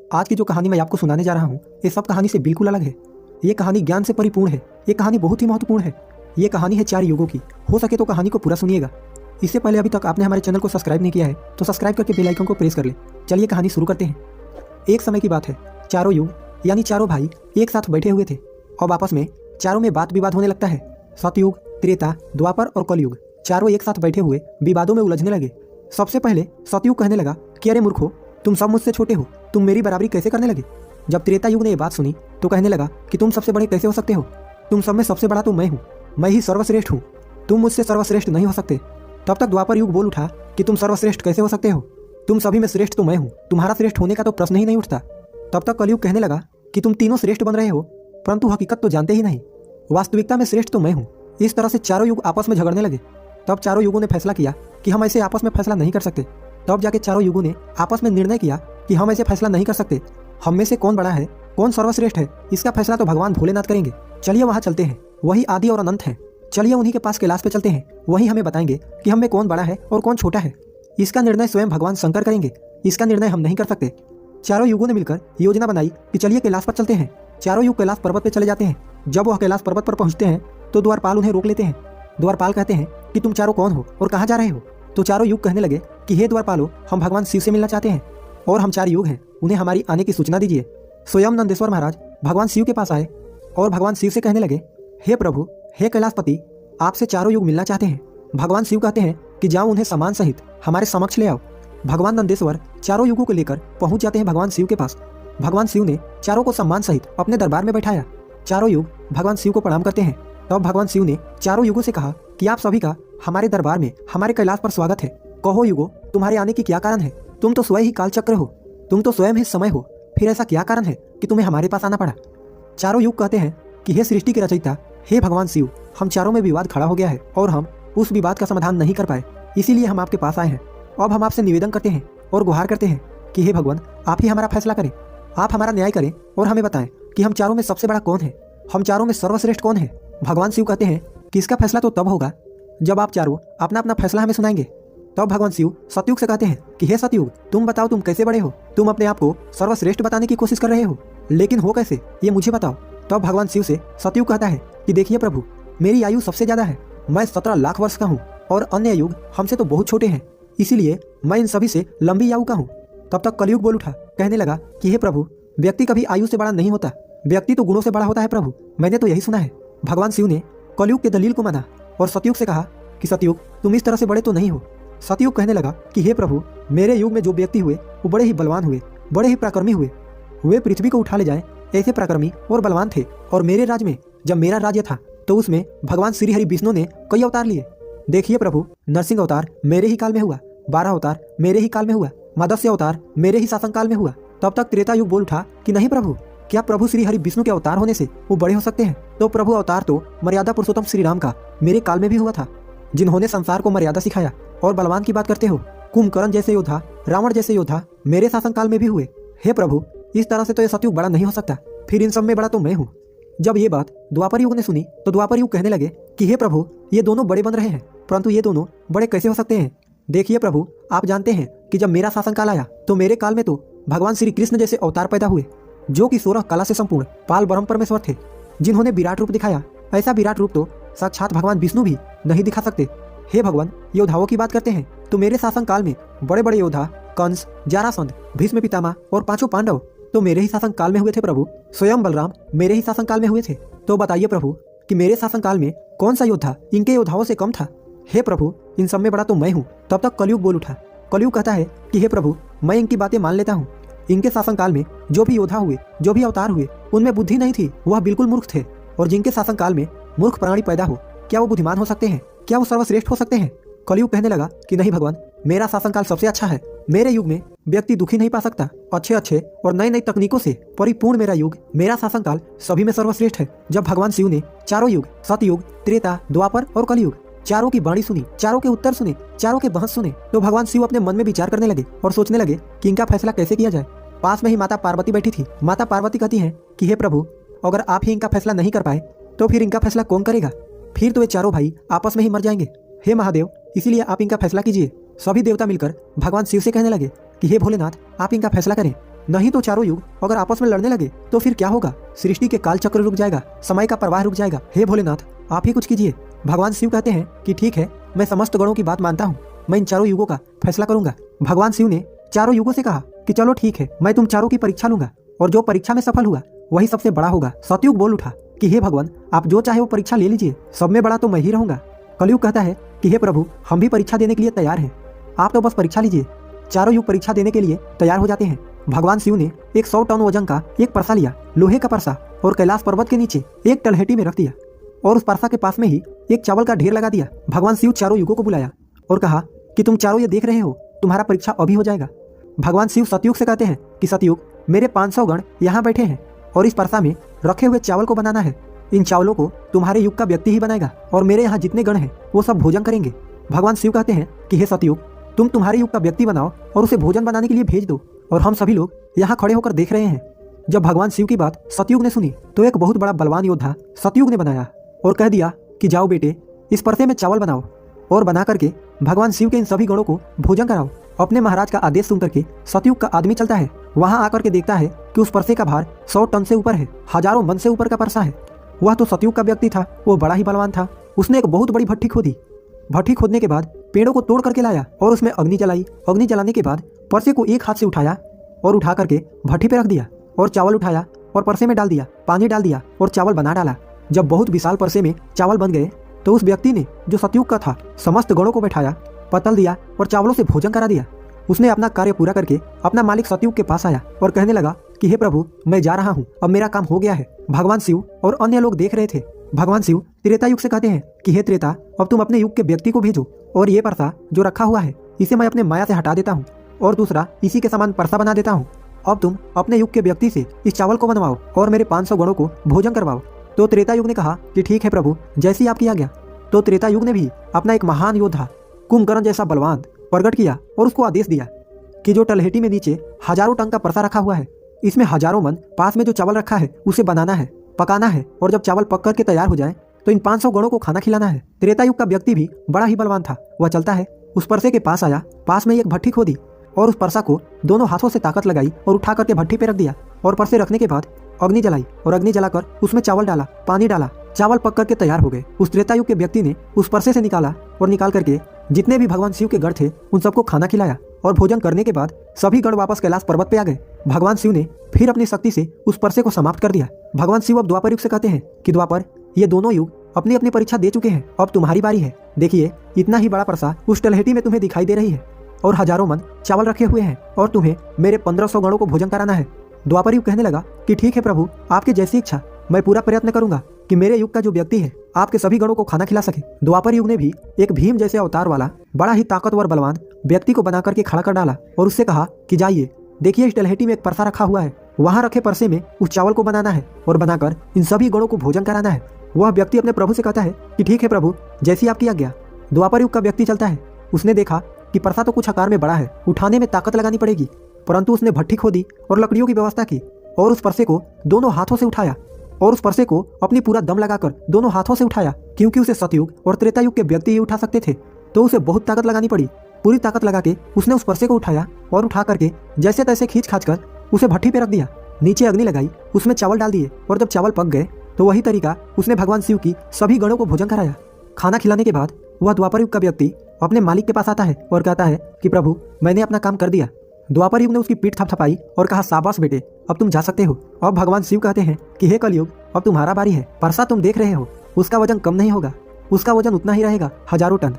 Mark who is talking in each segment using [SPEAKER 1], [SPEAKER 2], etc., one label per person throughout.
[SPEAKER 1] आज की जो कहानी मैं आपको सुनाने जा रहा हूँ ये सब कहानी से बिल्कुल अलग है। ये कहानी ज्ञान से परिपूर्ण है। ये कहानी बहुत ही महत्वपूर्ण है। ये कहानी है 4 युगों की। हो सके तो कहानी को पूरा सुनिएगा। इससे पहले अभी तक आपने हमारे चैनल को सब्सक्राइब नहीं किया है तो सब्सक्राइब करके बेल आइकन को प्रेस कर ले। चलिए कहानी शुरू करते हैं। एक समय की बात है, चारों युग यानी चारों भाई एक साथ बैठे हुए थे। अब आपस में चारों में बात विवाद होने लगता है। सतयुग, त्रेता, द्वापर और कलयुग चारों एक साथ बैठे हुए विवादों में उलझने लगे। सबसे पहले सतयुग कहने लगा कि अरे मूर्खो, तुम सब मुझसे छोटे हो, तुम मेरी बराबरी कैसे करने लगे। जब त्रेता युग ने ये बात सुनी तो कहने लगा कि तुम सबसे बड़े कैसे हो सकते हो, तुम सब में सबसे बड़ा तो मैं हूँ, मैं ही सर्वश्रेष्ठ हूँ, तुम मुझसे सर्वश्रेष्ठ नहीं हो सकते। तब तक द्वापर युग बोल उठा कि तुम सर्वश्रेष्ठ कैसे हो सकते हो, तुम सभी में श्रेष्ठ तो मैं हूँ, तुम्हारा श्रेष्ठ होने का तो प्रश्न ही नहीं उठता। तब तक कलयुग कहने लगा कि तुम तीनों श्रेष्ठ बन रहे हो परंतु हकीकत तो जानते ही नहीं, वास्तविकता में श्रेष्ठ तो मैं हूँ। इस तरह से चारों युग आपस में झगड़ने लगे। तब चारों युगों ने फैसला किया कि हम ऐसे आपस में फैसला नहीं कर सकते। तब जाके चारों युगों ने आपस में निर्णय किया कि हम ऐसे फैसला नहीं कर सकते। हम में से कौन बड़ा है, कौन सर्वश्रेष्ठ है, इसका फैसला तो भगवान भोलेनाथ करेंगे। चलिए वहां चलते हैं, वही आदि और अनंत है। चलिए उन्हीं के पास कैलाश पे चलते हैं, वही हमें बताएंगे कि हम में कौन बड़ा है और कौन छोटा है। इसका निर्णय स्वयं भगवान शंकर करेंगे, इसका निर्णय हम नहीं कर सकते। चारों युगों ने मिलकर योजना बनाई कि चलिए कैलाश पर चलते हैं। चारों युग कैलाश पर्वत पर चले जाते हैं। जब वह कैलाश पर्वत पर पहुंचते हैं तो द्वारपाल उन्हें रोक लेते हैं। द्वारपाल कहते हैं कि तुम चारों कौन हो और कहाँ जा रहे हो। तो चारों युग कहने लगे कि हे द्वारपालो, हम भगवान शिव से मिलना चाहते हैं और हम 4 युग हैं, उन्हें हमारी आने की सूचना दीजिए। स्वयं नंदेश्वर महाराज भगवान शिव के पास आए और भगवान शिव से कहने लगे, हे प्रभु, हे कैलाशपति, आपसे चारों युग मिलना चाहते हैं। भगवान शिव कहते हैं कि जाओ उन्हें सम्मान सहित हमारे समक्ष ले आओ। भगवान नंदेश्वर चारों युगों को लेकर पहुंच जाते हैं भगवान शिव के पास। भगवान शिव ने चारों को सम्मान सहित अपने दरबार में बैठाया। चारों युग भगवान शिव को प्रणाम करते हैं। तब भगवान शिव ने चारों युगों से कहा कि आप सभी का हमारे दरबार में, हमारे कैलाश पर स्वागत है। कहो युगो, तुम्हारे आने की क्या कारण है। तुम तो स्वयं ही कालचक्र हो, तुम तो स्वयं ही समय हो, फिर ऐसा क्या कारण है कि तुम्हें हमारे पास आना पड़ा। चारों युग कहते हैं कि हे सृष्टि के रचयिता, हे भगवान शिव, हम चारों में विवाद खड़ा हो गया है और हम उस विवाद का समाधान नहीं कर पाए, इसीलिए हम आपके पास आए हैं। अब हम आपसे निवेदन करते हैं और गुहार करते हैं कि हे भगवान, आप ही हमारा फैसला करें, आप हमारा न्याय करें और हमें बताएं कि हम चारों में सबसे बड़ा कौन है, हम चारों में सर्वश्रेष्ठ कौन है। भगवान शिव कहते हैं कि इसका फैसला तो तब होगा जब आप चारों अपना अपना फैसला हमें सुनाएंगे। तब भगवान शिव सतयुग से कहते हैं कि हे सतयुग, तुम बताओ तुम कैसे बड़े हो, तुम अपने आप को सर्वश्रेष्ठ बताने की कोशिश कर रहे हो, लेकिन हो कैसे ये मुझे बताओ। तब भगवान शिव से सतयुग कहता है कि देखिए प्रभु, मेरी आयु सबसे ज्यादा है, मैं 17 लाख वर्ष का हूँ और अन्य युग हमसे तो बहुत छोटे हैं, इसीलिए मैं इन सभी से लंबी आयु का हूँ। तब तक कलयुग बोल उठा, कहने लगा कि हे प्रभु, व्यक्ति कभी आयु से बड़ा नहीं होता, व्यक्ति तो गुणों से बड़ा होता है प्रभु, मैंने तो यही सुना है। भगवान शिव ने कलयुग के दलील को माना और सतयुग से कहा कि सतयुग, तुम इस तरह से बड़े तो नहीं हो। सतयुग कहने लगा कि हे प्रभु, मेरे युग में जो व्यक्ति हुए वो बड़े ही बलवान हुए, बड़े ही पराक्रमी हुए, वे पृथ्वी को उठा ले जाए ऐसे पराक्रमी और बलवान थे। और मेरे राज में, जब मेरा राज्य था तो उसमें भगवान श्री हरि विष्णु ने कई अवतार लिए। देखिए प्रभु, नरसिंह अवतार मेरे ही काल में हुआ, 12 अवतार मेरे ही काल में हुआ, मत्स्य अवतार मेरे ही शासन काल में हुआ। तब तक त्रेता युग बोल उठा कि नहीं प्रभु, क्या प्रभु श्री हरि विष्णु के अवतार होने से वो बड़े हो सकते हैं। तो प्रभु अवतार तो मर्यादा पुरुषोत्तम श्री राम का मेरे काल में भी हुआ था, जिन्होंने संसार को मर्यादा सिखाया। और बलवान की बात करते हो, कुंभकर्ण जैसे योद्धा, रावण जैसे योद्धा मेरे शासन काल में भी हुए। हे प्रभु, इस तरह से तो ये सतयुग बड़ा नहीं हो सकता, फिर इन सब में बड़ा तो मैं हूँ। जब ये बात द्वापर युग ने सुनी तो द्वापर युग कहने लगे कि हे प्रभु, ये दोनों बड़े बन रहे हैं परंतु ये दोनों बड़े कैसे हो सकते हैं। देखिए प्रभु, आप जानते हैं कि जब मेरा शासन काल आया तो मेरे काल में तो भगवान श्री कृष्ण जैसे अवतार पैदा हुए, जो कि 16 कला से संपूर्ण पाल ब्रह्म परमेश्वर थे, जिन्होंने विराट रूप दिखाया। ऐसा विराट रूप तो साक्षात भगवान विष्णु भी नहीं दिखा सकते। हे भगवान, योद्धाओं की बात करते हैं तो मेरे शासन काल में बड़े बड़े योद्धा कंस, जरासंध, भीष्म पितामह और 5 पांडव तो मेरे ही शासन काल में हुए थे प्रभु। स्वयं बलराम मेरे ही शासन काल में हुए थे। तो बताइए प्रभु कि मेरे शासन काल में कौन सा योद्धा इनके योद्धाओं से कम था। हे प्रभु, इन सब में बड़ा तो मैं हूँ। तब तक कलयुग बोल उठा। कलयुग कहता है कि हे प्रभु, मैं इनकी बातें मान लेता हूँ। इनके शासन काल में जो भी योद्धा हुए, जो भी अवतार हुए, उनमें बुद्धि नहीं थी, वह बिल्कुल मूर्ख थे। और जिनके शासन काल में मूर्ख प्राणी पैदा हो, क्या वो बुद्धिमान हो सकते हैं, क्या वो सर्वश्रेष्ठ हो सकते हैं। कलयुग कहने लगा कि नहीं भगवान, मेरा शासन काल सबसे अच्छा है। मेरे युग में व्यक्ति दुखी नहीं पा सकता। अच्छे अच्छे और नई नई तकनीकों से परिपूर्ण मेरा युग, मेरा शासन काल सभी में सर्वश्रेष्ठ है। जब भगवान शिव ने चारों युग, सतयुग, त्रेता, द्वापर और कलयुग चारों की वाणी सुनी, चारों के उत्तर सुने, चारों के बहस सुने, तो भगवान शिव अपने मन में विचार करने लगे और सोचने लगे कि इनका फैसला कैसे किया जाए। पास में ही माता पार्वती बैठी थी। माता पार्वती कहती हैं कि हे प्रभु, अगर आप ही इनका फैसला नहीं कर पाए तो फिर इनका फैसला कौन करेगा, फिर तो ये चारों भाई आपस में ही मर जाएंगे। हे महादेव, इसीलिए आप इनका फैसला कीजिए। सभी देवता मिलकर भगवान शिव से कहने लगे कि हे भोलेनाथ, आप इनका फैसला करें। नहीं तो चारों युग अगर आपस में लड़ने लगे तो फिर क्या होगा? सृष्टि के काल चक्र रुक जाएगा, समय का प्रवाह रुक जाएगा। हे भोलेनाथ, आप ही कुछ कीजिए। भगवान शिव कहते हैं कि ठीक है, मैं समस्त गणों की बात मानता हूँ, मैं इन चारों युगों का फैसला करूंगा। भगवान शिव ने चारों युगों से कहा कि चलो ठीक है, मैं तुम चारों की परीक्षा लूंगा और जो परीक्षा में सफल हुआ वही सबसे बड़ा होगा। सतयुग बोल उठा कि हे भगवान, आप जो चाहे वो परीक्षा ले लीजिए, सब में बड़ा तो मैं ही रहूंगा। कलयुग कहता है कि हे प्रभु, हम भी परीक्षा देने के लिए तैयार हैं, आप तो बस परीक्षा लीजिए। चारों युग परीक्षा देने के लिए तैयार हो जाते हैं। भगवान शिव ने एक 100 टन वजन का एक परसा लिया, लोहे का परसा, और कैलाश पर्वत के नीचे एक तलहटी में रख दिया और उस परसा के पास में ही एक चावल का ढेर लगा दिया। भगवान शिव चारों युगों को बुलाया और कहा कि तुम चारों ये देख रहे हो, तुम्हारा परीक्षा अभी हो जाएगा। भगवान शिव सतयुग से कहते हैं कि सतयुग, मेरे 500 गण यहाँ बैठे हैं और इस परसा में रखे हुए चावल को बनाना है। इन चावलों को तुम्हारे युग का व्यक्ति ही बनाएगा और मेरे यहाँ जितने गण हैं वो सब भोजन करेंगे। भगवान शिव कहते हैं कि हे सतयुग, तुम तुम्हारे युग का व्यक्ति बनाओ और उसे भोजन बनाने के लिए भेज दो, और हम सभी लोग यहाँ खड़े होकर देख रहे हैं। जब भगवान शिव की बात सतयुग ने सुनी तो एक बहुत बड़ा बलवान योद्धा सतयुग ने बनाया और कह दिया कि जाओ बेटे, इस परसे में चावल बनाओ और बना करके भगवान शिव के इन सभी गणों को भोजन कराओ। अपने महाराज का आदेश सुनकर के सतयुग का आदमी चलता है, वहां आकर के देखता है कि उस परसे का भार 100 टन से ऊपर है, हजारों मन से ऊपर का परसा है। वह तो सतयुग का व्यक्ति था, वो बड़ा ही बलवान था। उसने एक बहुत बड़ी भट्ठी खोदी। भट्ठी खोदने के बाद पेड़ों को तोड़ करके लाया और उसमें अग्नि जलाई। अग्नि जलाने के बाद परसे को एक हाथ से उठाया और उठा करके भट्ठी पे रख दिया और चावल उठाया और परसे में डाल दिया, पानी डाल दिया और चावल बना डाला। जब बहुत विशाल परसे में चावल बन गए तो उस व्यक्ति ने, जो सतयुग का था, समस्त गणों को बैठाया, पतल दिया और चावलों से भोजन करा दिया। उसने अपना कार्य पूरा करके अपना मालिक सतयुग के पास आया और कहने लगा कि हे प्रभु, मैं जा रहा हूँ, अब मेरा काम हो गया है। भगवान शिव और अन्य लोग देख रहे थे। भगवान शिव त्रेता युग से कहते हैं कि हे त्रेता, अब तुम अपने युग के व्यक्ति को भेजो और ये परसा जो रखा हुआ है इसे मैं अपने माया से हटा देता हूँ और दूसरा इसी के समान परसा बना देता हूँ। अब तुम अपने युग के व्यक्ति से इस चावल को बनवाओ और मेरे 500 गणों को भोजन करवाओ। तो त्रेता युग ने कहा कि ठीक है प्रभु, जैसी आपकी आज्ञा। तो त्रेता युग ने भी अपना एक महान योद्धा कुंभकर्ण जैसा बलवान प्रकट किया और उसको आदेश दिया कि जो तलहटी में नीचे हजारों टन का परसा रखा हुआ है, इसमें हजारों मन पास में जो चावल रखा है उसे बनाना है, पकाना है, और जब चावल पक करके तैयार हो जाए तो इन 500 गणों को खाना खिलाना है। त्रेता युग का व्यक्ति भी बड़ा ही बलवान था। वह चलता है, उस परसे के पास आया, पास में एक भट्ठी खोदी और उस परसा को दोनों हाथों से ताकत लगाई और उठा करके भट्ठी पे रख दिया और परसे रखने के बाद अग्नि जलाई और अग्नि जलाकर उसमें चावल डाला, पानी डाला, चावल पक करके तैयार हो गए। उस त्रेता युग के व्यक्ति ने उस परसे से निकाला और निकाल करके जितने भी भगवान शिव के गढ़ थे उन सबको खाना खिलाया और भोजन करने के बाद सभी गढ़ वापस कैलाश पर्वत पे आ गए। भगवान शिव ने फिर अपनी शक्ति से उस परसे को समाप्त कर दिया। भगवान शिव अब द्वापर युग से कहते हैं कि द्वापर, ये दोनों युग अपनी अपनी परीक्षा दे चुके हैं, अब तुम्हारी बारी है। देखिए, इतना ही बड़ा परसा उस तलहटी में तुम्हें दिखाई दे रही है और हजारों मन चावल रखे हुए हैं और तुम्हें मेरे 1500 गणों को भोजन कराना है। द्वापर युग कहने लगा कि ठीक है प्रभु, आपकी जैसी इच्छा, मैं पूरा प्रयत्न करूंगा कि मेरे युग का जो व्यक्ति है आपके सभी गणों को खाना खिला सके। द्वापर युग ने भी एक भीम जैसे अवतार वाला बड़ा ही ताकतवर बलवान व्यक्ति को बना करके खड़ा कर डाला और उससे कहा कि जाइए, देखिए इस तलहटी में एक परसा रखा हुआ है, वहां रखे परसे में उस चावल को बनाना है और बनाकर इन सभी गणों को भोजन कराना है। वह व्यक्ति अपने प्रभु से कहता है कि ठीक है प्रभु, जैसी आपकी आज्ञा। द्वापर युग का व्यक्ति चलता है, उसने देखा कि परसा तो कुछ आकार में बड़ा है, उठाने में ताकत लगानी पड़ेगी, परंतु उसने भट्ठी खोदी और लकड़ियों की व्यवस्था की और उस परसे को दोनों हाथों से उठाया और उस परसे को अपनी पूरा दम लगाकर दोनों हाथों से उठाया, क्योंकि उसे सतयुग और त्रेता युग के व्यक्ति ही उठा सकते थे, तो उसे बहुत ताकत लगानी पड़ी। पूरी ताकत लगा के उसने उस परसे को उठाया और उठा करके जैसे तैसे खींच खाच कर उसे भट्ठी पे रख दिया। नीचे अग्नि लगाई, उसमें चावल डाल दिए और जब चावल पक गए तो वही तरीका उसने भगवान शिव की सभी गणों को भोजन कराया। खाना खिलाने के बाद वह द्वापर युग का व्यक्ति अपने मालिक के पास आता है और कहता है कि प्रभु, मैंने अपना काम कर दिया। द्वापर युग ने उसकी पीठ थपथपाई और कहा, शाबाश बेटे, अब तुम जा सकते हो। अब भगवान शिव कहते हैं कि हे कलयुग, अब तुम्हारा बारी है। परसा तुम देख रहे हो, उसका वजन कम नहीं होगा, उसका वजन उतना ही रहेगा, हजारों टन।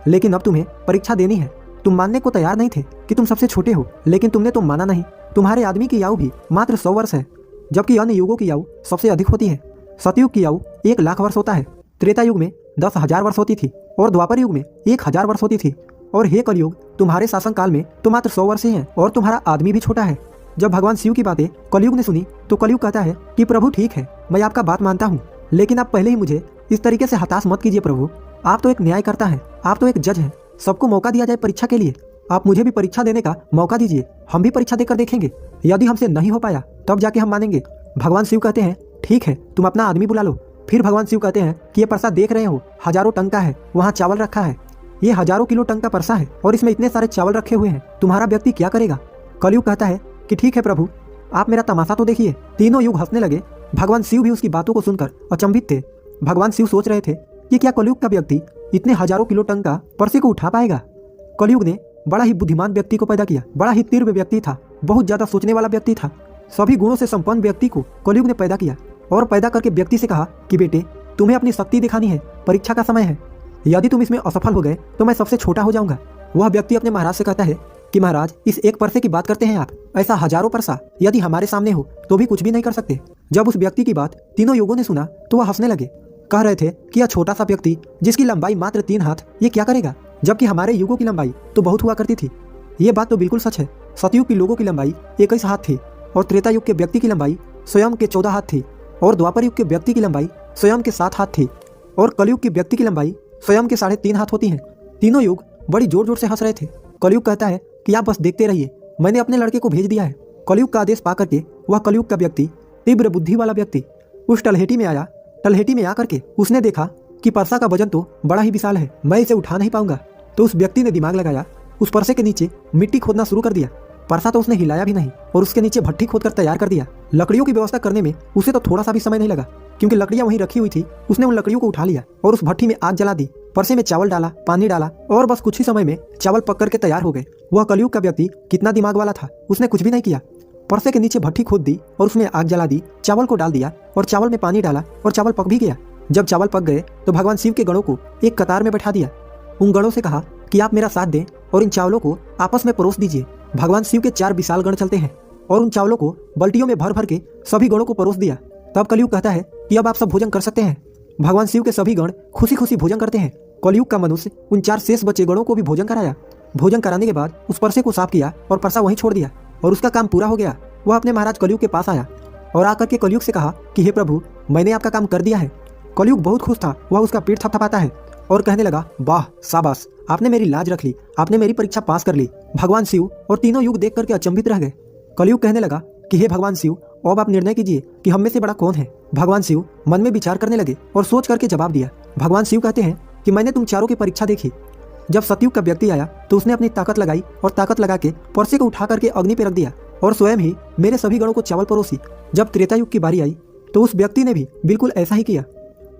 [SPEAKER 1] लेकिन अब तुम्हें परीक्षा देनी है। तुम मानने को तैयार नहीं थे कि तुम सबसे छोटे हो, लेकिन तुमने तो माना नहीं। तुम्हारे आदमी की आयु भी मात्र 100 वर्ष है, जबकि अन्य युगों की आयु सबसे अधिक होती है। सतयुग की आयु 1 लाख वर्ष होता है, त्रेता युग में 10,000 वर्ष होती थी और द्वापर युग में 1000 वर्ष होती थी। और हे कलयुग, तुम्हारे शासन काल में तो मात्र 100 वर्ष ही हैं और तुम्हारा आदमी भी छोटा है। जब भगवान शिव की बातें कलयुग ने सुनी तो कलयुग कहता है कि प्रभु ठीक है, मैं आपका बात मानता हूँ, लेकिन आप पहले ही मुझे इस तरीके से हताश मत कीजिए प्रभु। आप तो एक न्यायकर्ता हैं, आप तो एक जज हैं, सबको मौका दिया जाए परीक्षा के लिए। आप मुझे भी परीक्षा देने का मौका दीजिए, हम भी परीक्षा देकर देखेंगे। यदि हमसे नहीं हो पाया तब जाके हम मानेंगे। भगवान शिव कहते हैं ठीक है, तुम अपना आदमी बुला लो। फिर भगवान शिव कहते हैं कि ये परसा देख रहे हो, हजारों टन का है, वहाँ चावल रखा है, ये हजारों किलो टन का परसा है और इसमें इतने सारे चावल रखे हुए हैं, तुम्हारा व्यक्ति क्या करेगा? कलयुग कहता है कि ठीक है प्रभु, आप मेरा तमाशा तो देखिए। तीनों युग हंसने लगे। भगवान शिव भी उसकी बातों को सुनकर अचंभित थे। भगवान शिव सोच रहे थे कि क्या कलयुग का व्यक्ति इतने हजारों किलो टन का परसे को उठा पाएगा। कलयुग ने बड़ा ही बुद्धिमान व्यक्ति को पैदा किया। बड़ा ही तीव्र व्यक्ति था, बहुत ज्यादा सोचने वाला व्यक्ति था। सभी गुणों से संपन्न व्यक्ति को कलयुग ने पैदा किया और पैदा करके व्यक्ति से कहा कि बेटे, तुम्हें अपनी शक्ति दिखानी है, परीक्षा का समय है। यदि तुम इसमें असफल हो गए तो मैं सबसे छोटा हो जाऊंगा। वह व्यक्ति अपने महाराज से कहता है कि महाराज, इस एक परसे की बात करते हैं आप, ऐसा हजारों परसा यदि हमारे सामने हो तो भी कुछ भी नहीं कर सकते। जब उस व्यक्ति की बात तीनों युगों ने सुना तो वह हंसने लगे। कह रहे थे कि यह छोटा सा व्यक्ति जिसकी लंबाई मात्र 3 हाथ, ये क्या करेगा, जबकि हमारे युगों की लंबाई तो बहुत हुआ करती थी। ये बात तो बिल्कुल सच है। सतयुग के लोगों की लंबाई 21 हाथ थी और त्रेता युग के व्यक्ति की लंबाई स्वयं के 14 हाथ थी और द्वापर युग के व्यक्ति की लंबाई स्वयं के 7 हाथ थी और कलयुग के व्यक्ति की लंबाई स्वयं के 3.5 हाथ होती हैं। तीनों युग बड़ी जोर जोर से हंस रहे थे। कलयुग कहता है कि आप बस देखते रहिए, मैंने अपने लड़के को भेज दिया है। कलयुग का आदेश पा करके वह कलयुग का व्यक्ति, तीव्र बुद्धि वाला व्यक्ति, उस तलहेटी में आया। तलहेटी में आकर के उसने देखा कि परसा का वजन तो बड़ा ही विशाल है, मैं इसे उठा नहीं पाऊंगा। तो उस व्यक्ति ने दिमाग लगाया, उस परसे के नीचे मिट्टी खोदना शुरू कर दिया। परसा तो उसने हिलाया भी नहीं और उसके नीचे भट्टी खोदकर तैयार कर दिया। लकड़ियों की व्यवस्था करने में उसे तो थोड़ा सा भी समय नहीं लगा, क्योंकि लकड़ियां वहीं रखी हुई थी। उसने उन लकड़ियों को उठा लिया और उस भट्टी में आग जला दी। परसे में चावल डाला, पानी डाला और बस कुछ ही समय में चावल पक करके तैयार हो गए। वह कलयुग का व्यक्ति कितना दिमाग वाला था, उसने कुछ भी नहीं किया। परसे के नीचे भट्टी खोद दी और उसमें आग जला दी, चावल को डाल दिया और चावल में पानी डाला और चावल पक भी गया। जब चावल पक गए तो भगवान शिव के गणों को एक कतार में बैठा दिया। उन गणों से कहा कि आप मेरा साथ दें और इन चावलों को आपस में परोस दीजिए। भगवान शिव के 4 विशाल गण चलते हैं और उन चावलों को बल्टियों में भर भर के सभी गणों को परोस दिया। तब कलयुग कहता है कि अब आप सब भोजन कर सकते हैं। भगवान शिव के सभी गण खुशी खुशी भोजन करते हैं। कलयुग का मनुष्य उन 4 शेष बचे गणों को भी भोजन कराया। भोजन कराने के बाद उस परसे को साफ किया और परसा वहीं छोड़ दिया और उसका काम पूरा हो गया। वह अपने महाराज कलयुग के पास आया और आकर के कलयुग से कहा कि हे प्रभु, मैंने आपका काम कर दिया है। कलयुग बहुत खुश था। वह उसका पीठ थपथपाता है और कहने लगा, वाह शाबाश, आपने मेरी लाज रख ली, आपने मेरी परीक्षा पास कर ली। भगवान शिव और तीनों युग देख करके अचंभित रह गए। कलयुग कहने लगा कि हे भगवान शिव, अब आप निर्णय कीजिए कि हम में से बड़ा कौन है। भगवान शिव मन में विचार करने लगे और सोच करके जवाब दिया। भगवान शिव कहते हैं कि मैंने तुम चारों की परीक्षा देखी। जब सतयुग का व्यक्ति आया तो उसने अपनी ताकत लगाई और ताकत लगा के परसे को उठा करके अग्नि पे रख दिया और स्वयं ही मेरे सभी गणों को चावल परोसी। जब त्रेता युग की बारी आई तो उस व्यक्ति ने भी बिल्कुल ऐसा ही किया।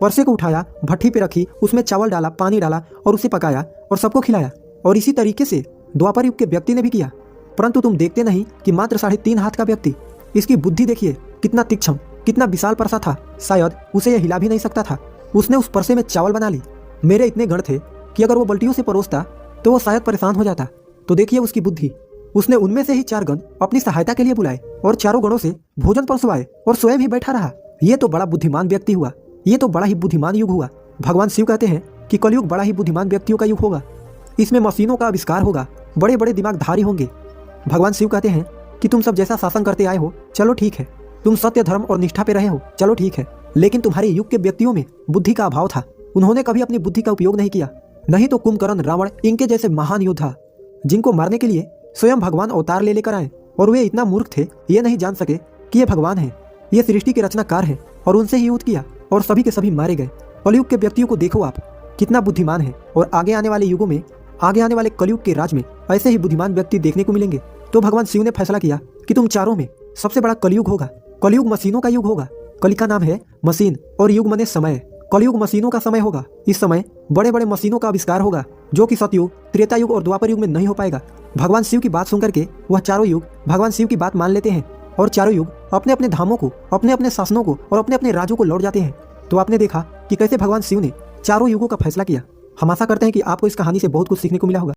[SPEAKER 1] परसे को उठाया, भट्टी पे रखी, उसमें चावल डाला, पानी डाला और उसे पकाया और सबको खिलाया। और इसी तरीके से द्वापर युग के व्यक्ति ने भी किया। परंतु तुम देखते नहीं कि मात्र 3.5 हाथ का व्यक्ति, इसकी बुद्धि देखिए कितना तीक्ष्ण, कितना विशाल परसा था, शायद उसे यह हिला भी नहीं सकता था। उसने उस परसे में चावल बना ली। मेरे इतने गण थे कि अगर वो बल्टियों से परोसता तो वो शायद परेशान हो जाता। तो देखिए उसकी बुद्धि, उसने उनमें से ही 4 गण अपनी सहायता के लिए बुलाए और चारों गणों से भोजन परसवाए और स्वयं ही बैठा रहा। ये तो बड़ा बुद्धिमान व्यक्ति हुआ, ये तो बड़ा ही बुद्धिमान युग हुआ। भगवान शिव कहते हैं कि कलयुग बड़ा ही बुद्धिमान व्यक्तियों का युग होगा। इसमें मशीनों का आविष्कार होगा, बड़े बड़े दिमागधारी होंगे। भगवान शिव कहते हैं कि तुम सब जैसा शासन करते आए हो, चलो ठीक है, तुम सत्य, धर्म और निष्ठा पे रहे हो, चलो ठीक है, लेकिन तुम्हारे युग के व्यक्तियों में बुद्धि का अभाव था। उन्होंने कभी अपनी बुद्धि का उपयोग नहीं किया। नहीं तो कुंभकर्ण, रावण, इनके जैसे महान योद्धा जिनको मारने के लिए स्वयं भगवान अवतार ले लेकर आए और वे इतना मूर्ख थे, ये नहीं जान सके कि ये भगवान है, ये सृष्टि के रचनाकार है और उनसे ही युद्ध किया और सभी के सभी मारे गए। कलयुग के व्यक्तियों को देखो आप कितना बुद्धिमान है और आगे आने वाले युगों में, आगे आने वाले कलयुग के राज में ऐसे ही बुद्धिमान व्यक्ति देखने को मिलेंगे। तो भगवान शिव ने फैसला किया कि तुम चारों में सबसे बड़ा कलयुग होगा। कलयुग मशीनों का युग होगा। कली का नाम है मशीन और युग मने समय। कलयुग मशीनों का समय होगा। इस समय बड़े बड़े मशीनों का आविष्कार होगा जो कि सतयुग, त्रेता युग और द्वापर युग में नहीं हो पाएगा। भगवान शिव की बात सुन करके वह चारों युग भगवान शिव की बात मान लेते हैं और चारों युग अपने अपने धामों को, अपने अपने शासनों को और अपने अपने राज्यों को लौट जाते हैं। तो आपने देखा कि कैसे भगवान शिव ने चारों युगों का फैसला किया। हम आशा करते हैं कि आपको इस कहानी से बहुत कुछ सीखने को मिला होगा।